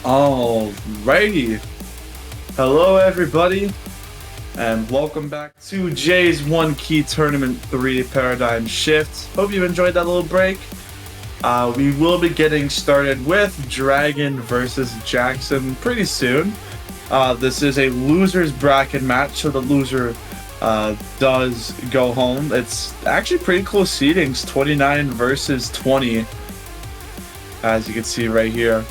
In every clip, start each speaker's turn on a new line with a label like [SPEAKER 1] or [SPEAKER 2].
[SPEAKER 1] Alrighty. Hello, everybody, and welcome back to Jay's One Key Tournament 3 Paradigm Shift. Hope you enjoyed that little break. We will be getting started with Dragon versus Jakson pretty soon. This is a loser's bracket match, so the loser does go home. It's actually pretty close seedings, 29 versus 20, as you can see right here.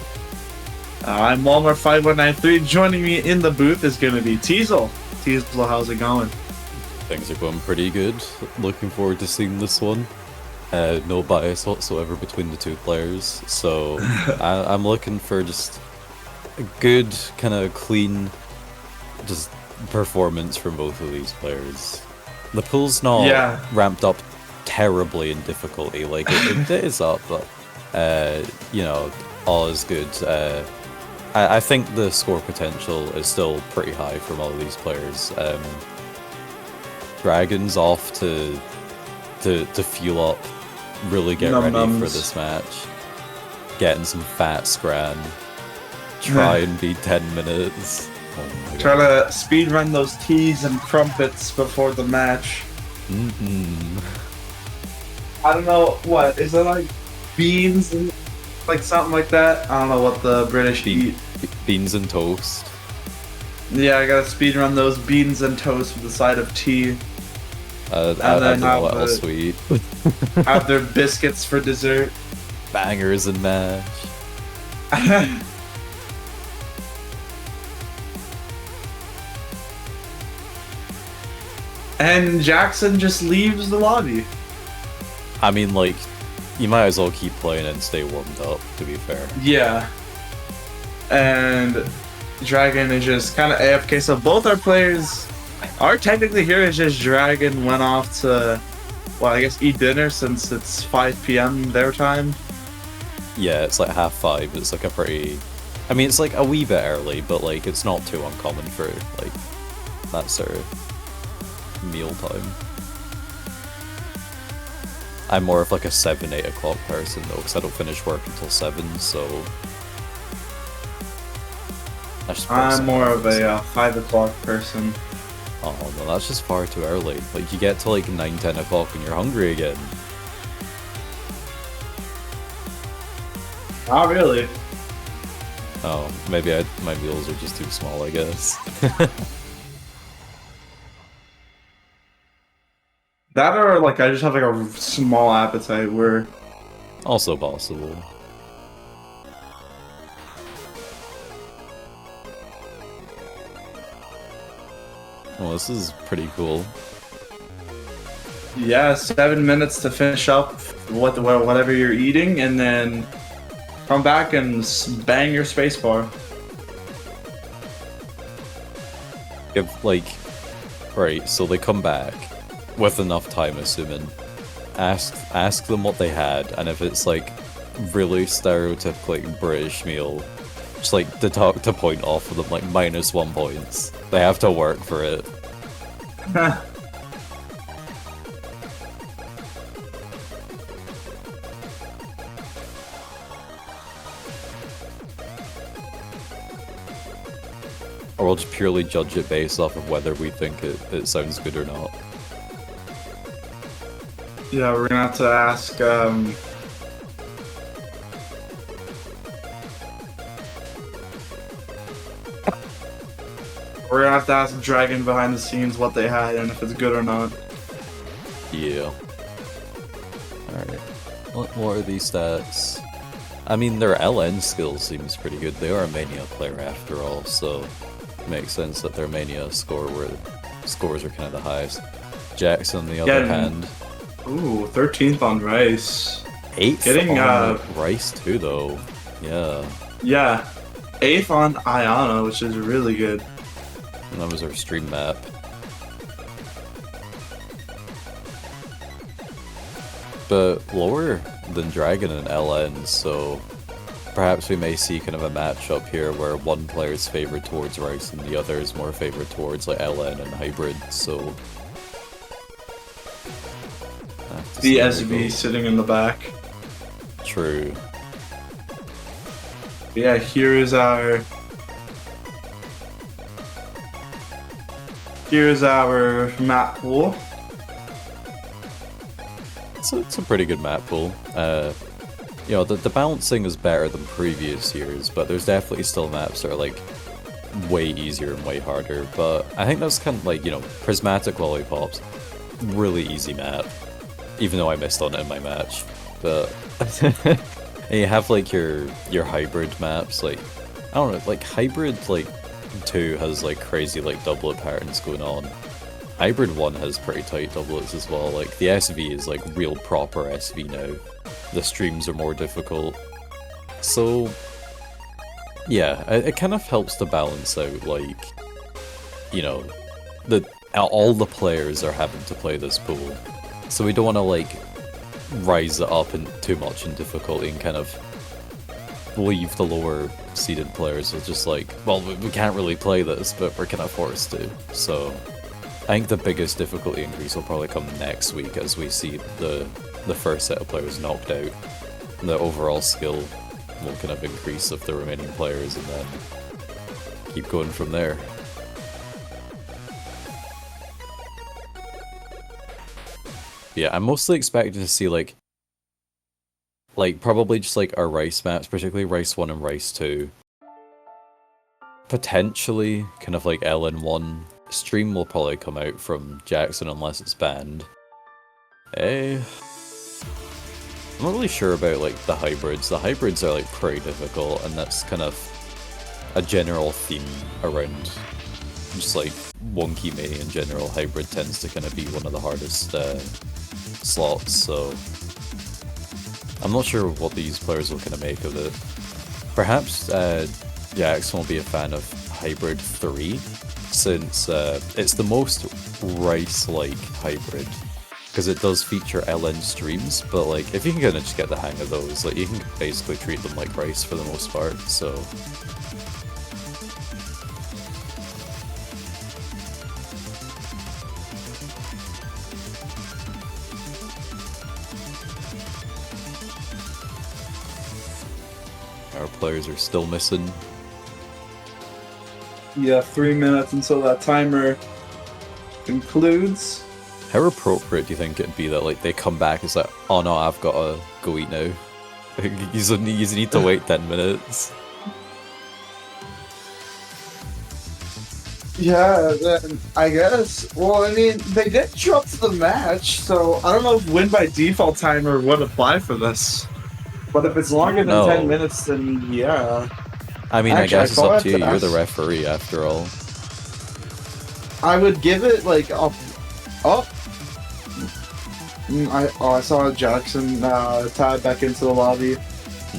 [SPEAKER 1] I'm Walmart5193. Joining me in the booth is going to be Teezel. Teezel, how's it going?
[SPEAKER 2] Things are going pretty good. Looking forward to seeing this one. No bias whatsoever between the two players, so I'm looking for just a good, kind of clean, just performance from both of these players. The pool's not ramped up terribly in difficulty, like it is up, but you know, all is good. I think the score potential is still pretty high from all of these players. Dragon's off to fuel up, really get ready for this match. Getting some fat scran. Try and be 10 minutes. Oh
[SPEAKER 1] Try to speed run those teas and crumpets before the match. I don't know, what, is it like beans and like something like that? I don't know what the British eat.
[SPEAKER 2] Beans and toast.
[SPEAKER 1] Yeah, I gotta speed run those beans and toast with a side of tea.
[SPEAKER 2] And then have a little sweet.
[SPEAKER 1] Have their biscuits for dessert.
[SPEAKER 2] Bangers and mash.
[SPEAKER 1] And Jakson just leaves the lobby.
[SPEAKER 2] I mean, like, you might as well keep playing and stay warmed up, to be fair.
[SPEAKER 1] Yeah. And Dragon is just kind of AFK, so both our players are technically here. It's just Dragon went off to, well, I guess eat dinner since it's 5 p.m. their time.
[SPEAKER 2] Yeah, it's like 5:30. It's like a pretty... I mean, it's like a wee bit early, but like it's not too uncommon for like that sort of meal time. I'm more of like a 7-8 o'clock person though, because I don't finish work until 7, so...
[SPEAKER 1] I'm more of a 5 o'clock person.
[SPEAKER 2] Oh no, that's just far too early. Like, you get to like 9-10 o'clock and you're hungry again.
[SPEAKER 1] Not really.
[SPEAKER 2] Oh, maybe my meals are just too small, I guess.
[SPEAKER 1] That or like I just have like a small appetite where...
[SPEAKER 2] Also possible. Well, this is pretty cool.
[SPEAKER 1] Yeah, 7 minutes to finish up whatever you're eating, and then come back and bang your spacebar.
[SPEAKER 2] If, like, right, so they come back with enough time, assuming. Ask them what they had, and if it's like really stereotypical like British meal, just like deduct a point off of them, like -1 points. They have to work for it. Or we'll just purely judge it based off of whether we think it sounds good or not.
[SPEAKER 1] Yeah, we're gonna have to ask, we're gonna have to ask Dragon behind the scenes what they had and if it's good or not.
[SPEAKER 2] Yeah. Alright. What are these stats? I mean, their LN skill seems pretty good. They are a Mania player after all, so it makes sense that their Mania scores are kind of the highest. Jakson, on the other hand...
[SPEAKER 1] Ooh, 13th on Rice.
[SPEAKER 2] 8th on Rice too, though. Yeah.
[SPEAKER 1] Yeah. 8th on Ayana, which is really good.
[SPEAKER 2] And that was our stream map. But lower than Dragon and LN, so perhaps we may see kind of a matchup here where one player is favored towards Rice and the other is more favored towards like LN and Hybrid, so...
[SPEAKER 1] The SB sitting in the back.
[SPEAKER 2] True.
[SPEAKER 1] Yeah, here's our map pool.
[SPEAKER 2] It's a pretty good map pool. You know, the balancing is better than previous years, but there's definitely still maps that are like way easier and way harder. But I think that's kind of like, you know, Prismatic Lollipops, really easy map, even though I missed on it in my match. But and you have like your hybrid maps, like I don't know, like Hybrid like 2 has like crazy like doublet patterns going on. Hybrid 1 has pretty tight doublets as well. Like the SV is like real proper SV now. The streams are more difficult. So yeah, it kind of helps to balance out, like, you know, all the players are having to play this pool. So we don't want to like rise it up too much in difficulty and kind of leave the lower seeded players with just like, well, we can't really play this, but we're kind of forced to. So I think the biggest difficulty increase will probably come next week as we see the first set of players knocked out. The overall skill will kind of increase of the remaining players and then keep going from there. Yeah, I'm mostly expecting to see like probably just like our Rice maps, particularly Rice 1 and Rice 2. Potentially kind of like LN1. Stream will probably come out from Jakson unless it's banned. I'm not really sure about like the hybrids. The hybrids are like pretty difficult, and that's kind of a general theme around just like wonky mania in general. Hybrid tends to kind of be one of the hardest slots, so I'm not sure what these players will kind of make of it. Perhaps Jakson will be a fan of Hybrid 3, since it's the most Rice-like hybrid, because it does feature LN streams, but like if you can kind of just get the hang of those, like you can basically treat them like Rice for the most part, so... Our players are still missing.
[SPEAKER 1] Yeah, 3 minutes until that timer concludes.
[SPEAKER 2] How appropriate do you think it'd be that like they come back, it's like, oh no, I've got to go eat now. You need to wait 10 minutes.
[SPEAKER 1] Yeah, then I guess. Well, I mean, they did show up to the match, so I don't know if win by default timer would apply for this. But if it's longer than 10 minutes, then yeah.
[SPEAKER 2] I mean, actually, I guess it's up to you. You're the referee, after all.
[SPEAKER 1] I would give it like up. I saw Jakson tab back into the lobby.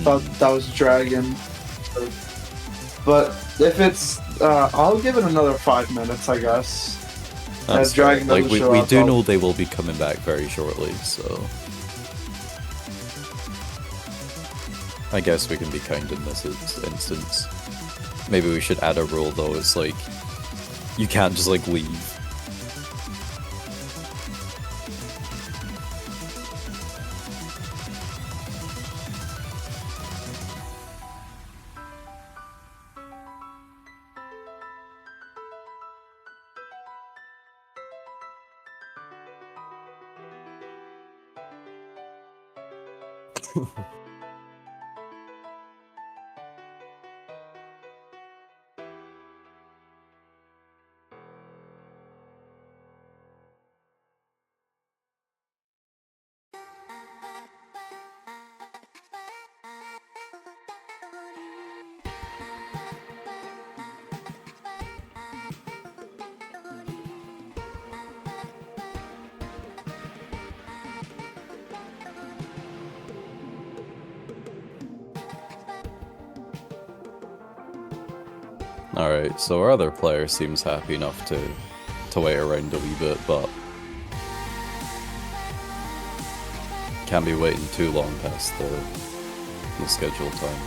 [SPEAKER 1] Thought that was a dragon. But if it's, I'll give it another 5 minutes, I guess.
[SPEAKER 2] That's dragon. Like we do know they will be coming back very shortly, so. I guess we can be kind in this instance. Maybe we should add a rule though, it's like, you can't just like leave. Alright, so our other player seems happy enough to wait around a wee bit, but can't be waiting too long past the scheduled time.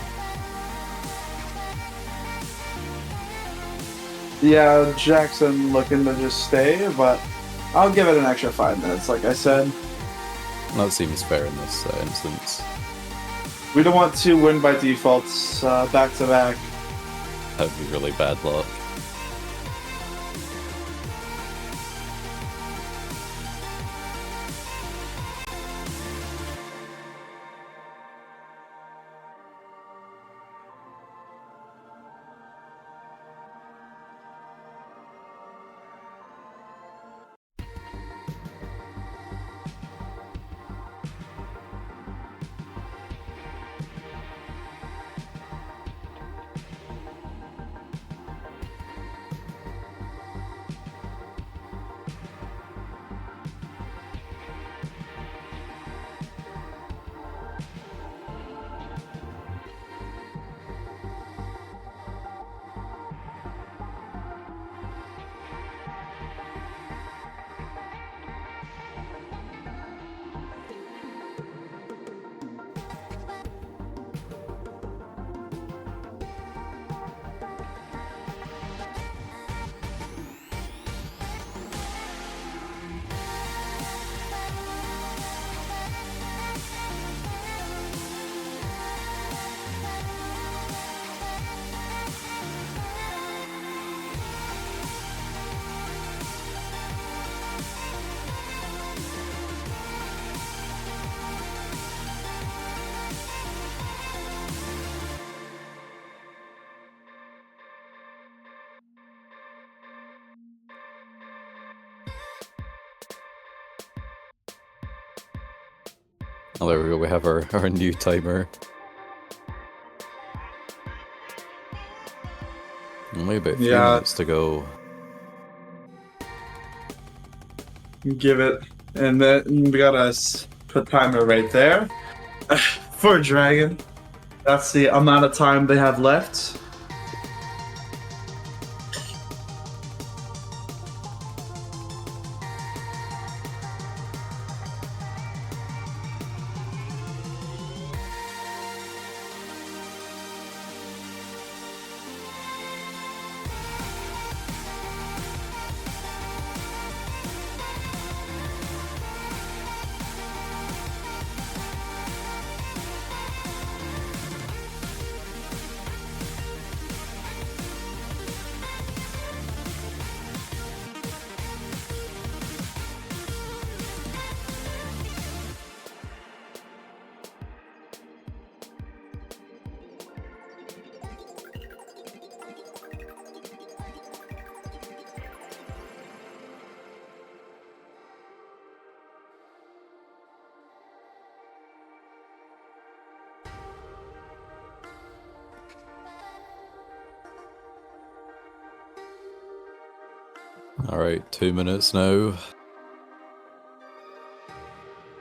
[SPEAKER 1] Yeah, Jakson looking to just stay, but I'll give it an extra 5 minutes, like I said.
[SPEAKER 2] That seems fair in this instance.
[SPEAKER 1] We don't want to win by defaults back to back.
[SPEAKER 2] That'd be really bad luck. Oh, there we go, we have our new timer. Only about 3 minutes to go.
[SPEAKER 1] Give it, and then we gotta put timer right there for Dragon. That's the amount of time they have left.
[SPEAKER 2] Alright, 2 minutes now.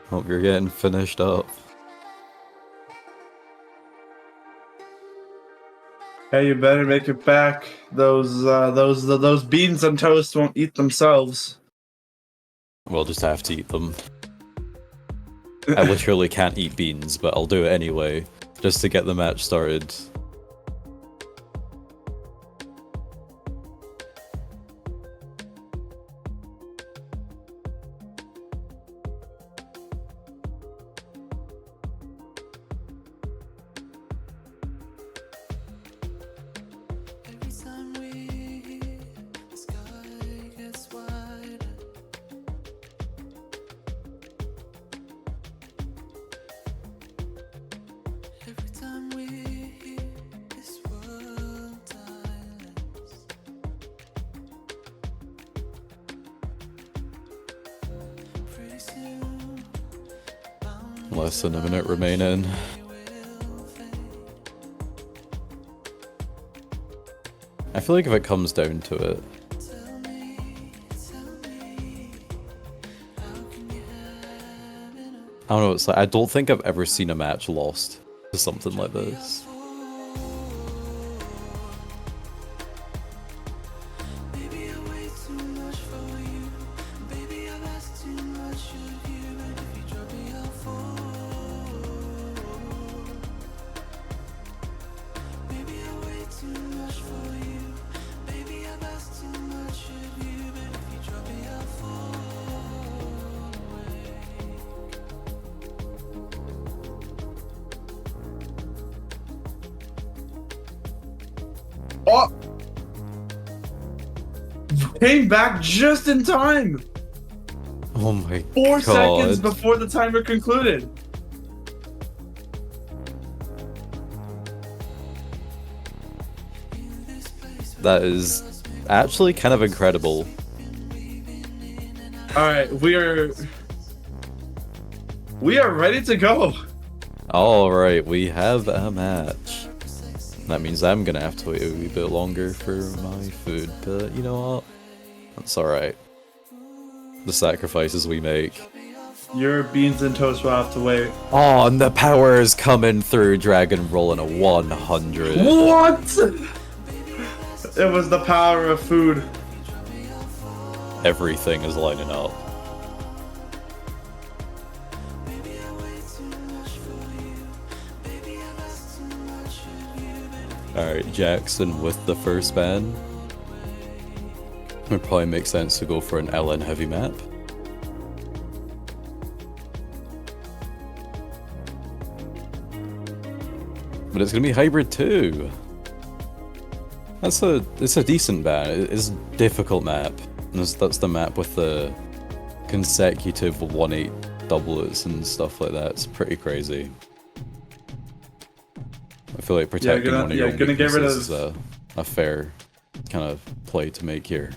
[SPEAKER 2] Hope you're getting finished up.
[SPEAKER 1] Hey, you better make it back. Those beans and toast won't eat themselves.
[SPEAKER 2] We'll just have to eat them. I literally can't eat beans, but I'll do it anyway, just to get the match started. Less than a minute remaining. I feel like if it comes down to it, I don't know, it's like, I don't think I've ever seen a match lost to something like this.
[SPEAKER 1] Came back just in time.
[SPEAKER 2] Oh my
[SPEAKER 1] 4
[SPEAKER 2] god.
[SPEAKER 1] seconds before the timer concluded.
[SPEAKER 2] That is actually kind of incredible.
[SPEAKER 1] All right, we are ready to go.
[SPEAKER 2] All right, we have a match. That means I'm gonna have to wait a wee bit longer for my food, but you know what? That's all right. The sacrifices we make.
[SPEAKER 1] Your beans and toast will have to wait.
[SPEAKER 2] Oh, and the power is coming through. Dragon rolling a 100.
[SPEAKER 1] What? It was the power of food.
[SPEAKER 2] Everything is lining up. Alright, Jakson with the first ban. Would probably make sense to go for an LN heavy map. But it's gonna be hybrid too. It's a decent ban. It's a difficult map. And that's the map with the consecutive 1-8 doublets and stuff like that. It's pretty crazy. I feel like protecting one of your own weaknesses is a fair kind of play to make here.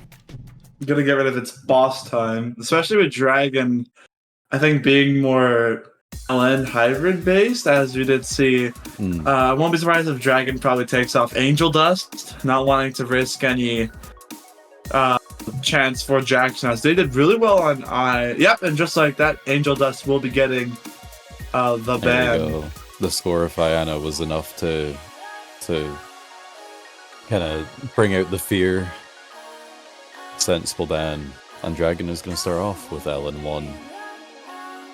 [SPEAKER 1] I'm gonna get rid of its boss time, especially with Dragon. I think being more LN hybrid based, as we did see. I won't be surprised if Dragon probably takes off Angel Dust, not wanting to risk any chance for Jakson, as they did really well on I. Yep, and just like that, Angel Dust will be getting the ban.
[SPEAKER 2] The score of Iana was enough to kind of bring out the fear. Sensible ban, and Dragon is going to start off with LN1.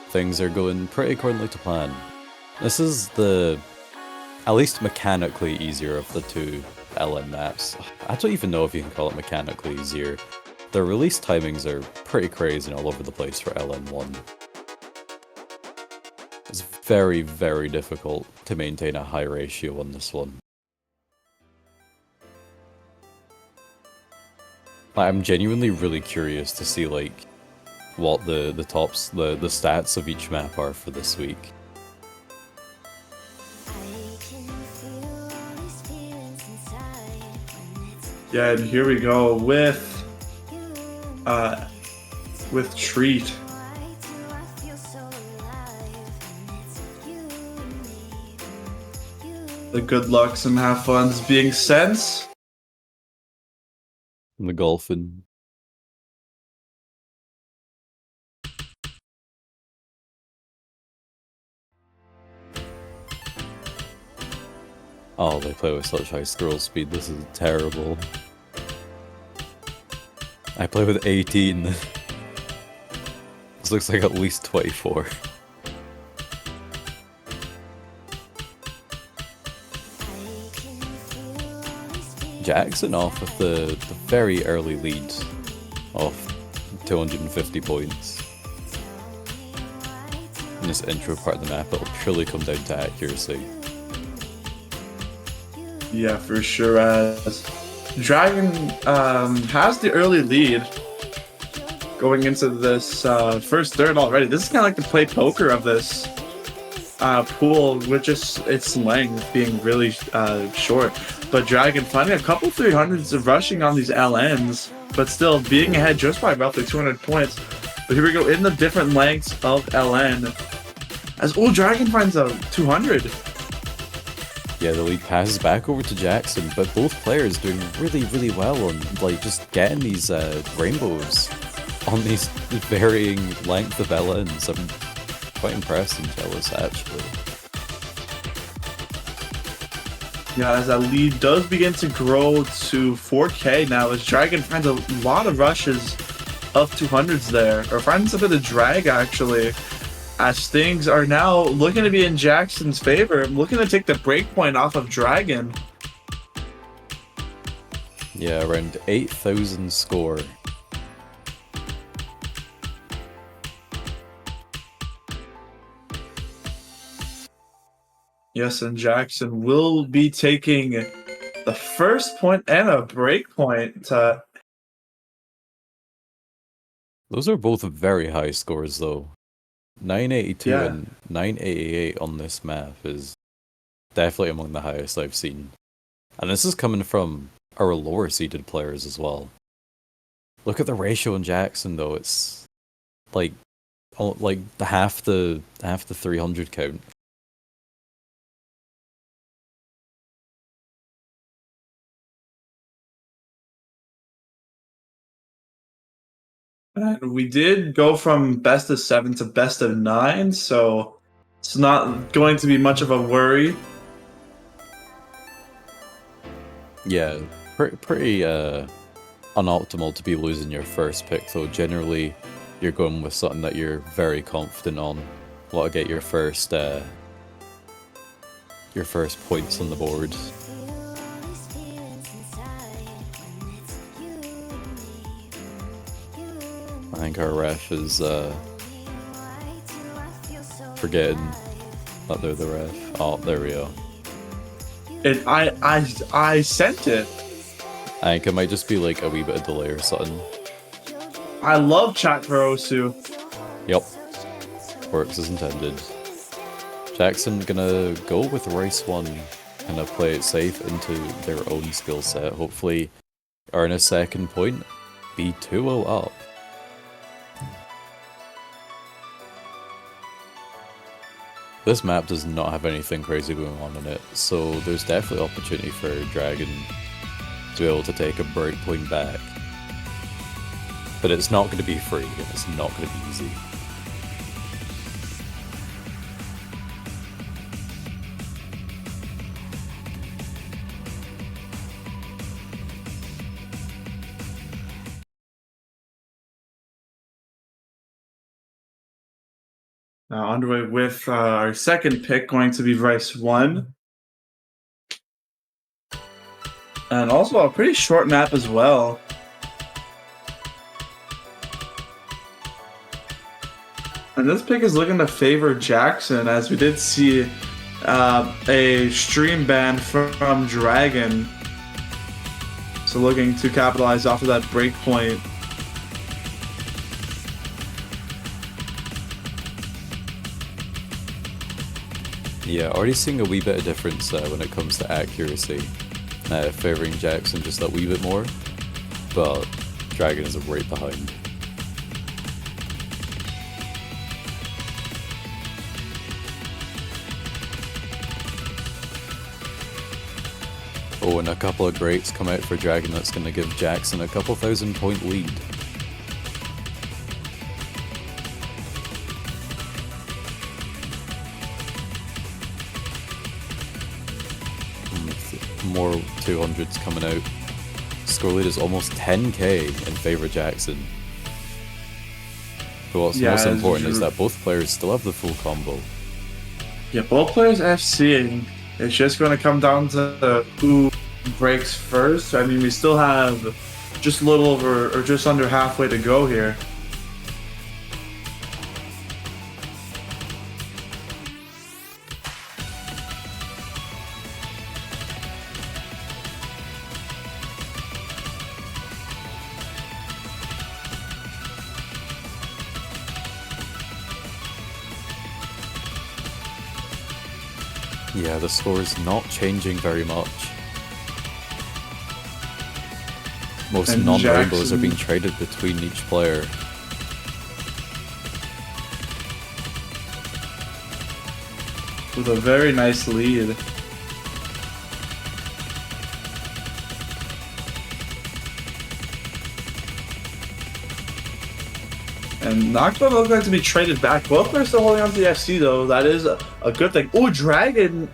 [SPEAKER 2] Things are going pretty accordingly to plan. This is the, at least mechanically easier of the two LN maps. I don't even know if you can call it mechanically easier. The release timings are pretty crazy and all over the place for LN1. It's very, very difficult to maintain a high ratio on this one. I'm genuinely really curious to see like what the stats of each map are for this week.
[SPEAKER 1] Yeah, and here we go with Treat. The good lucks and have funs being sent.
[SPEAKER 2] And the golfing. Oh, they play with such high scroll speed. This is terrible. I play with 18. This looks like at least 24. Jakson off with the very early lead of 250 points. In this intro part of the map, it'll purely come down to accuracy.
[SPEAKER 1] Yeah, for sure. As Dragon has the early lead going into this first third already. This is kind of like the play poker of this pool, with just its length being really short. But Dragon finding a couple 300s of rushing on these LNs, but still being ahead just by roughly 200 points. But here we go in the different lengths of LN. As Dragon finds a 200.
[SPEAKER 2] Yeah, the lead passes back over to Jakson, but both players doing really, really well on like just getting these rainbows on these varying length of LNs. I'm quite impressed and jealous, actually.
[SPEAKER 1] Yeah, as that lead does begin to grow to 4K now, as Dragon finds a lot of rushes of 200s there, or finds a bit of drag actually, as things are now looking to be in Jackson's favor, looking to take the breakpoint off of Dragon.
[SPEAKER 2] Yeah, around 8,000 score.
[SPEAKER 1] Yes, and Jakson will be taking the first point and a break point
[SPEAKER 2] Those are both very high scores, though. 982
[SPEAKER 1] Yeah.
[SPEAKER 2] and 988 on this map is definitely among the highest I've seen. And this is coming from our lower seeded players as well. Look at the ratio in Jakson, though. It's like half the 300 count.
[SPEAKER 1] And we did go from best of 7 to best of 9, so it's not going to be much of a worry.
[SPEAKER 2] Yeah, pretty unoptimal to be losing your first pick, though. Generally, you're going with something that you're very confident on. Want to get your first points on the board. I think our ref is forgetting that they're the ref. Oh, there we go.
[SPEAKER 1] I sent it.
[SPEAKER 2] I think it might just be like a wee bit of delay or something.
[SPEAKER 1] I love chat for Osu.
[SPEAKER 2] Yep. Works as intended. Jakson gonna go with race 1, kind of play it safe into their own skill set. Hopefully earn a second point, be 2-0 up. This map does not have anything crazy going on in it, so there's definitely opportunity for Dragon to be able to take a break point back. But it's not going to be free, and it's not going to be easy.
[SPEAKER 1] Now underway with our second pick going to be race 1. And also a pretty short map as well. And this pick is looking to favor Jakson, as we did see a stream ban from Dragon. So looking to capitalize off of that break point.
[SPEAKER 2] Yeah, already seeing a wee bit of difference when it comes to accuracy. Favouring Jakson just that wee bit more, but Dragon is right behind. Oh, and a couple of greats come out for Dragon that's going to give Jakson a couple 1,000-point lead. More 200s coming out. Score lead is almost 10k in favour of Jakson. But what's most important is that both players still have the full combo.
[SPEAKER 1] Yeah, both players FCing. It's just going to come down to who breaks first. I mean, we still have just a little over or just under halfway to go here.
[SPEAKER 2] Yeah, the score is not changing very much. Most non-rainbows are being traded between each player.
[SPEAKER 1] With a very nice lead. And not going to look like to be traded back. Both players still holding on to the FC, though. That is a good thing. Oh, Dragon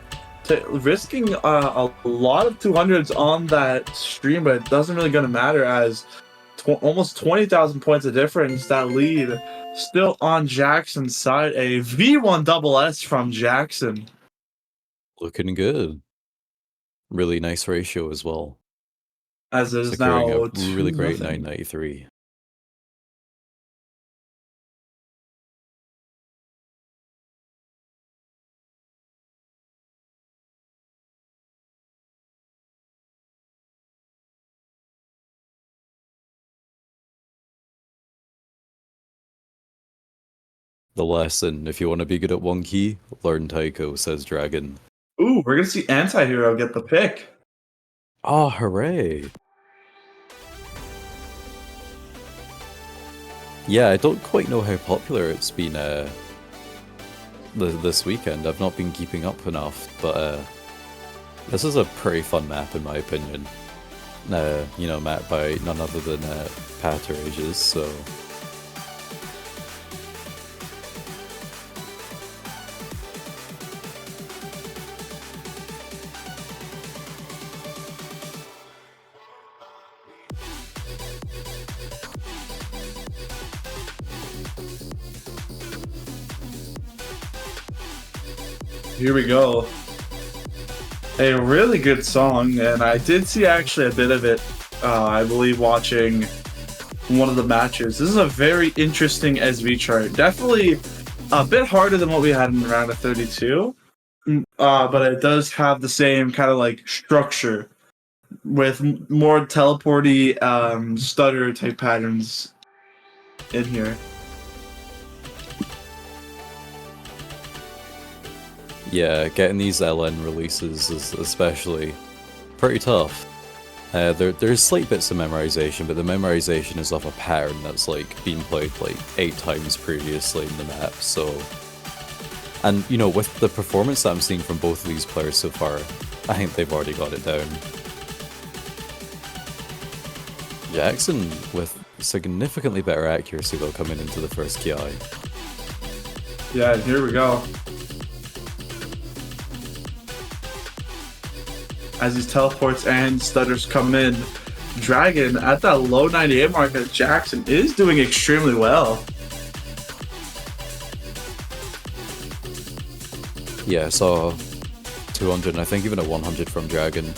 [SPEAKER 1] risking a lot of 200s on that stream, but it doesn't really going to matter as almost 20,000 points of difference. That lead still on Jackson's side. A V1 double S from Jakson.
[SPEAKER 2] Looking good. Really nice ratio as well.
[SPEAKER 1] As it is
[SPEAKER 2] securing
[SPEAKER 1] now
[SPEAKER 2] a really great
[SPEAKER 1] 2-0.
[SPEAKER 2] 993. The lesson, if you want to be good at one key, learn Taiko, says Dragon.
[SPEAKER 1] Ooh, we're gonna see Anti-Hero get the pick.
[SPEAKER 2] Oh, hooray! Yeah, I don't quite know how popular it's been this weekend. I've not been keeping up enough, but this is a pretty fun map in my opinion. You know, map by none other than Pater Ages, so...
[SPEAKER 1] Here we go. A really good song, and I did see actually a bit of it, I believe, watching one of the matches. This is a very interesting SV chart. Definitely a bit harder than what we had in the round of 32, but it does have the same kind of like structure with more teleporty stutter type patterns in here.
[SPEAKER 2] Yeah, getting these LN releases is especially pretty tough. There's slight bits of memorization, but the memorization is of a pattern that's like been played like 8 times previously in the map, so... And, you know, with the performance that I'm seeing from both of these players so far, I think they've already got it down. Jakson with significantly better accuracy though coming into the first KI.
[SPEAKER 1] Yeah, and here we go. As these teleports and stutters come in, Dragon at that low 98 mark at Jakson is doing extremely well.
[SPEAKER 2] Yeah, I saw 200 and I think even a 100 from Dragon,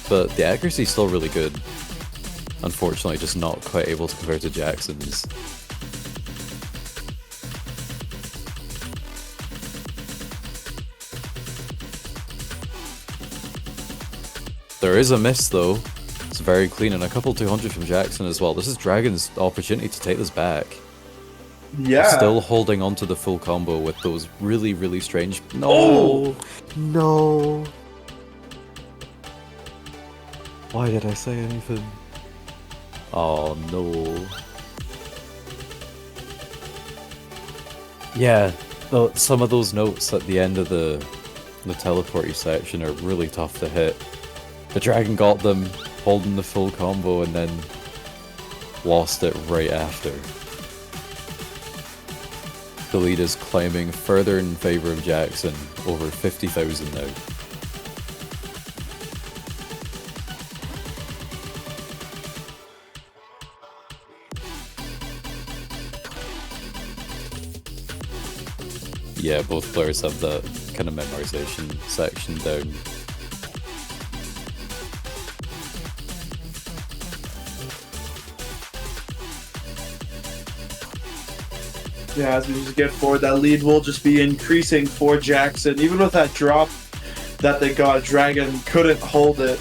[SPEAKER 2] but the accuracy is still really good. Unfortunately, just not quite able to compare to Jackson's. There is a miss though. It's very clean, and a couple 200 from Jakson as well. This is Dragon's opportunity to take this back.
[SPEAKER 1] Yeah.
[SPEAKER 2] Still holding on to the full combo with those really, really strange... No!
[SPEAKER 1] Oh!
[SPEAKER 2] No! Why did I say anything? Oh no. Yeah, some of those notes at the end of the teleporty section are really tough to hit. The Dragon got them, holding the full combo, and then lost it right after. The lead is climbing further in favor of Jakson, over 50,000 now. Yeah, both players have that kind of memorization section down.
[SPEAKER 1] Yeah, as we just get forward, that lead will just be increasing for Jakson. Even with that drop that they got, Dragon couldn't hold it.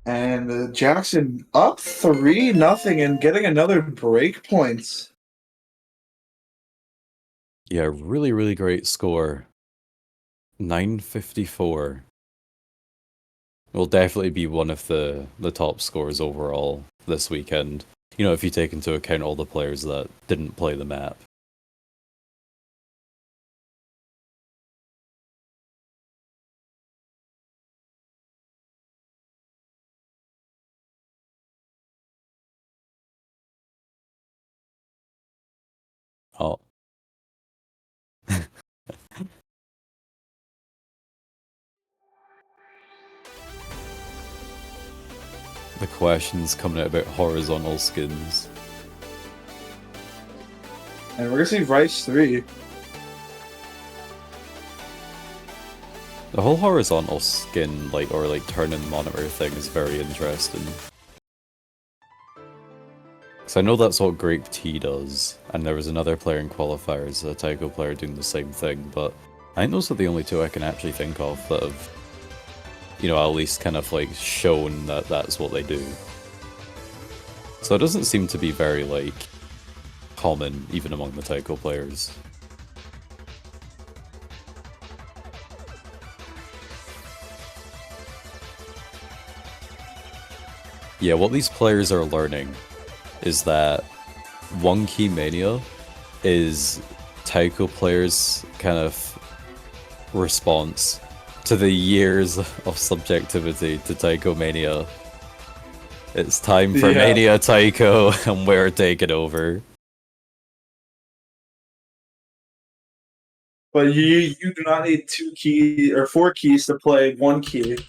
[SPEAKER 1] And Jakson up 3-0 and getting another break points.
[SPEAKER 2] Yeah, really, really great score. 954. Will definitely be one of the top scores overall this weekend. You know, if you take into account all the players that didn't play the map. Oh. The questions coming out about horizontal skins.
[SPEAKER 1] And we're gonna see Rice 3.
[SPEAKER 2] The whole horizontal skin, or turn and monitor thing is very interesting. Because I know that's what Grape Tea does, and there was another player in qualifiers, a Taiko player, doing the same thing, but I think those are the only two I can actually think of that have, you know, at least kind of shown that that's what they do. So it doesn't seem to be very, like, common even among the Taiko players. Yeah, what these players are learning is that one key mania is Taiko players' kind of response to the years of subjectivity to Taiko Mania. It's time for Mania Taiko, and we're taking over.
[SPEAKER 1] But you do not need 2 keys or 4 keys to play 1 key.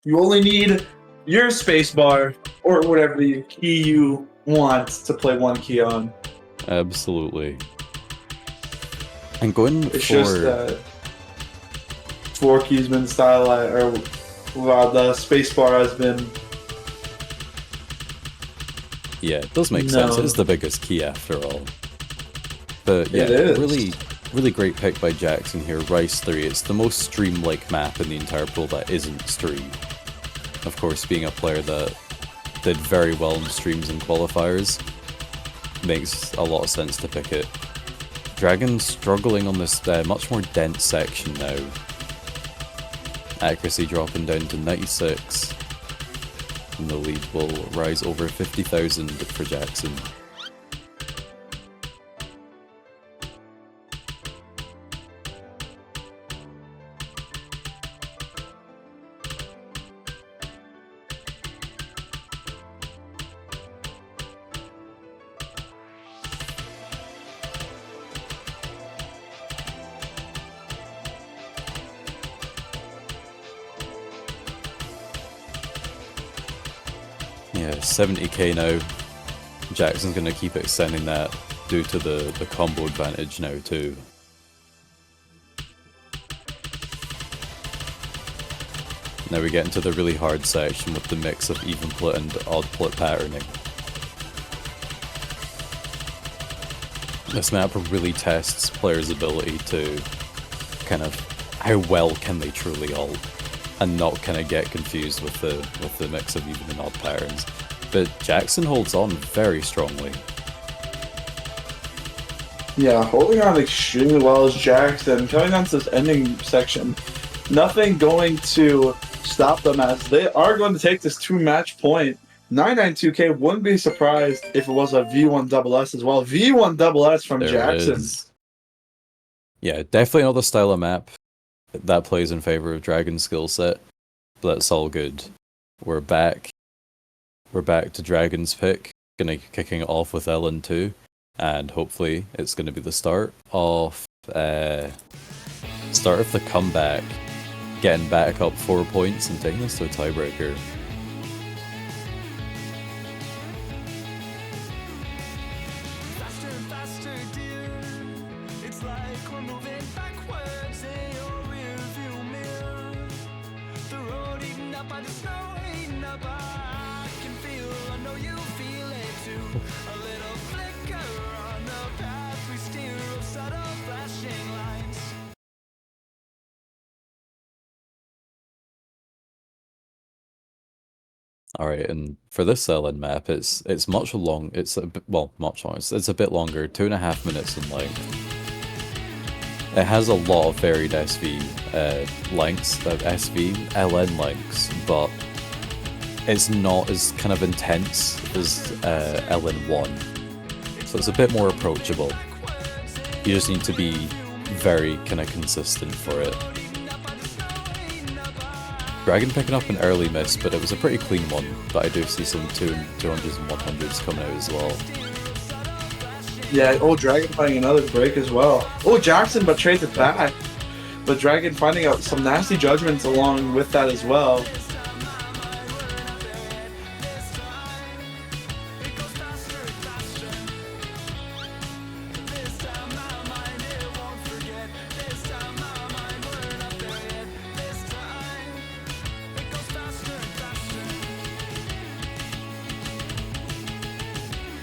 [SPEAKER 1] You only need your spacebar or whatever key you want to play 1 key on.
[SPEAKER 2] Absolutely. And going
[SPEAKER 1] it's
[SPEAKER 2] for...
[SPEAKER 1] just that 4 keys been stylized, or the spacebar has been.
[SPEAKER 2] Yeah, it does make sense. It is the biggest key after all. But yeah, really great pick by Jakson here. Rice 3. It's the most stream-like map in the entire pool that isn't stream. Of course, being a player that did very well in streams and qualifiers, makes a lot of sense to pick it. Dragon struggling on this much more dense section now. Accuracy dropping down to 96. And the lead will rise over 50,000 for Jakson. Yeah, 70k now. Jackson's going to keep extending that due to the combo advantage now too. Now we get into the really hard section with the mix of even plit and odd plit patterning. This map really tests players' ability to kind of how well can they truly ult and not kind of get confused with the mix of even and odd patterns. But Jakson holds on very strongly.
[SPEAKER 1] Yeah, holding on extremely well is Jakson. Coming on to this ending section, nothing going to stop them as they are going to take this 2-match point. 992k, wouldn't be surprised if it was a V1 double S as well. V1 double S from Jakson.
[SPEAKER 2] Yeah, definitely another style of map that plays in favor of Dragon's skill set, but that's all good. We're back to Dragon's pick, kicking it off with Ellen too, and hopefully it's gonna be the start of the comeback, getting back up 4 points and taking us to a tiebreaker. Alright, and for this Ellen map, it's much long. It's a bit, well, much long. It's a bit longer, 2.5 minutes in length. It has a lot of varied SV lengths, SV LN lengths, but it's not as kind of intense as LN1, so it's a bit more approachable. You just need to be very kind of consistent for it. Dragon picking up an early miss, but it was a pretty clean one. But I do see some 200s and 100s coming out as well.
[SPEAKER 1] Yeah, Dragon finding another break as well. Jakson but trades it back. But Dragon finding out some nasty judgments along with that as well.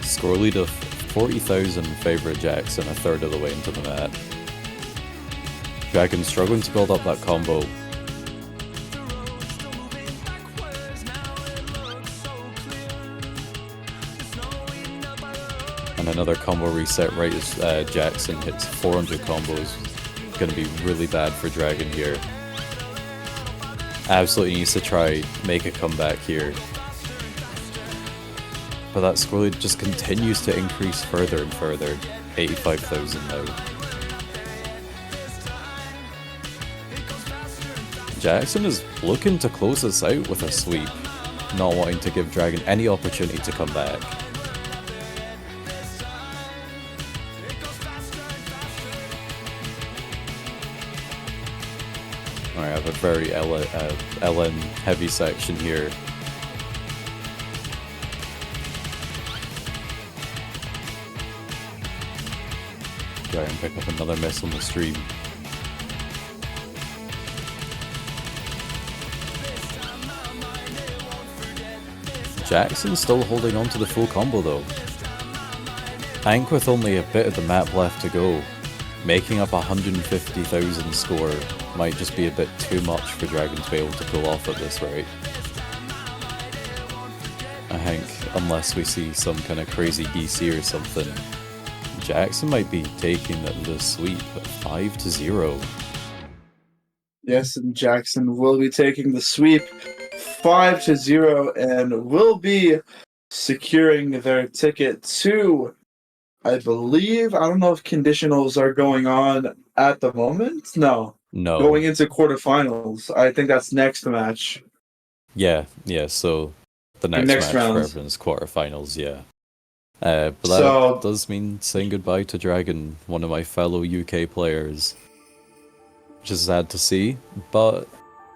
[SPEAKER 2] Score lead of 40,000 favourite Jakson, a third of the way into the map. Dragon struggling to build up that combo. And another combo reset right as Jakson hits 400 combos. Gonna be really bad for Dragon here. Absolutely needs to try make a comeback here. But that score lead just continues to increase further and further. 85,000 now. Jakson is looking to close this out with a sweep, not wanting to give Dragon any opportunity to come back. Alright, I have a very LN heavy section here. Try and pick up another miss on the stream. Jackson's still holding on to the full combo though. I think with only a bit of the map left to go, making up 150,000 score might just be a bit too much for Dragon to be able to pull off at this rate. I think, unless we see some kind of crazy DC or something, Jakson might be taking the sweep at 5-0.
[SPEAKER 1] Yes, and Jakson will be taking the sweep 5-0 and will be securing their ticket to, I believe, I don't know if conditionals are going on at the moment. No. Going into quarterfinals. I think that's next match.
[SPEAKER 2] Yeah, so the next match
[SPEAKER 1] round.
[SPEAKER 2] For everyone's quarterfinals, yeah. But that does mean saying goodbye to Dragon, one of my fellow UK players. Which is sad to see, but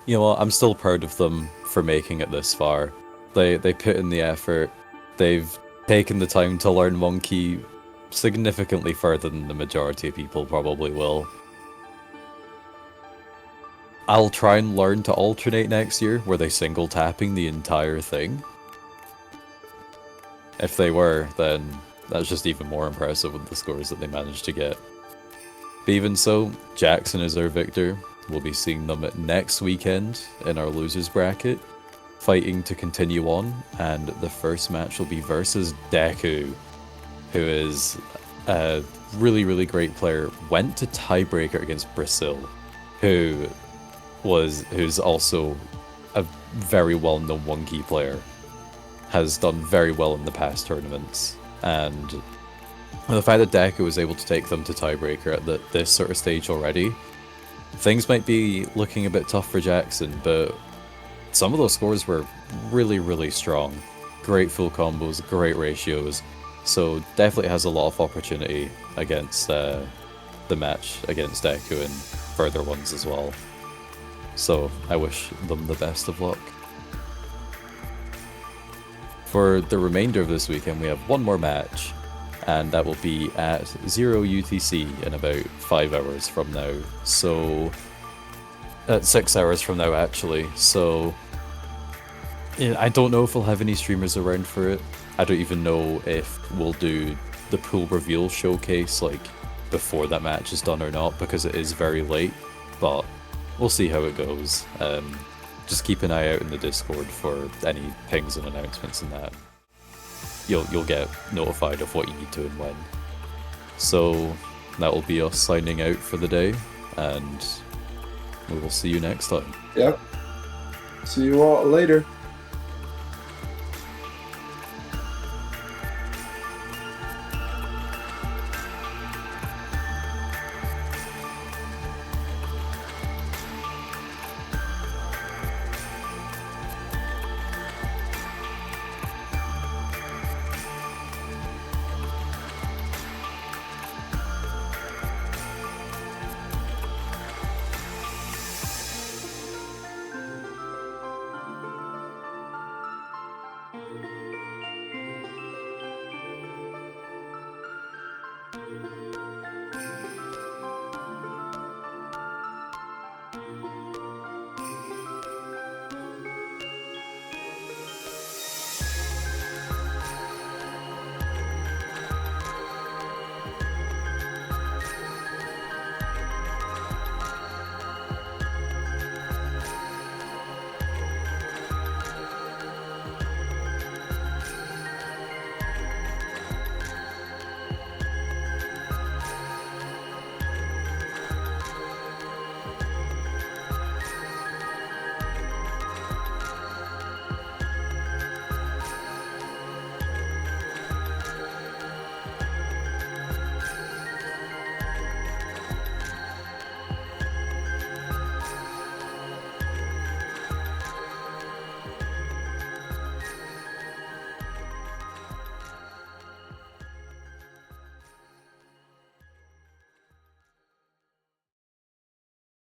[SPEAKER 2] you know what, I'm still proud of them for making it this far. They put in the effort, they've taken the time to learn Monkey significantly further than the majority of people probably will. I'll try and learn to alternate next year, where they single tapping the entire thing. If they were, then that's just even more impressive with the scores that they managed to get. But even so, Jakson is our victor. We'll be seeing them next weekend in our losers bracket, fighting to continue on, and the first match will be versus Deku, who is a really, really great player. Went to tiebreaker against Brazil, who's also a very well-known one-key player. Has done very well in the past tournaments, and the fact that Deku was able to take them to tiebreaker at this sort of stage already, things might be looking a bit tough for Jakson, but some of those scores were really, really strong. Great full combos, great ratios, so definitely has a lot of opportunity against the match against Deku and further ones as well. So I wish them the best of luck. For the remainder of this weekend, we have one more match, and that will be at 0 UTC in about 5 hours from now. So, 6 hours from now, actually. So, yeah, I don't know if we'll have any streamers around for it. I don't even know if we'll do the pool reveal showcase, like, before that match is done or not, because it is very late. But we'll see how it goes. Just keep an eye out in the Discord for any pings and announcements and that. You'll get notified of what you need to and when. So that will be us signing out for the day, and we will see you next time.
[SPEAKER 1] Yep. See you all later.